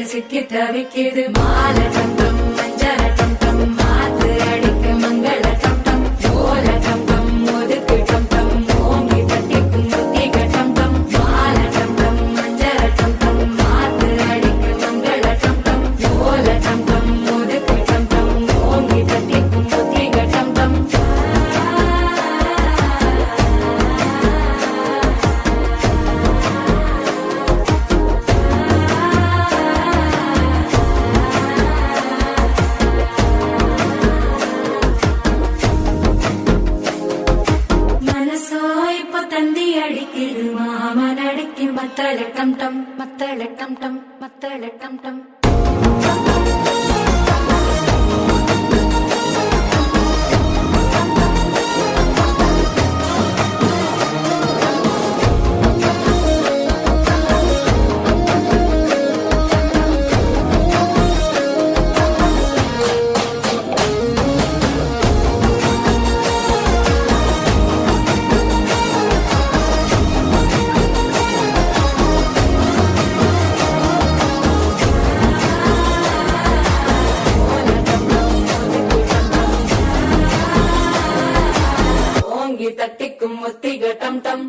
சிக்கி தவிக்குது மால டம்டம் மஞ்சள டம்டம் மாத்து அடிக்க மங்கள டம்டம் ஓல டம்டம் ஒதுக்கு டம்டம் ஓங்கி தட்டிக்கும் முத்திக டம்டம் மால டம்டம் மஞ்சள டம்டம் மாத்து அடிக்க மங்கள டம்டம் ஓல டம்டம் ஒதுக்கு டம்டம் ஓங்கி தட்டிக்கும் முத்திக டம்டம் தந்தி அடிக்குது மாமன் அடிக்கு மத்தள டம் டம் மத்தள டம் டம் மத்தள டம் டம் தட்டிக்கும் முத்திக டம் டம்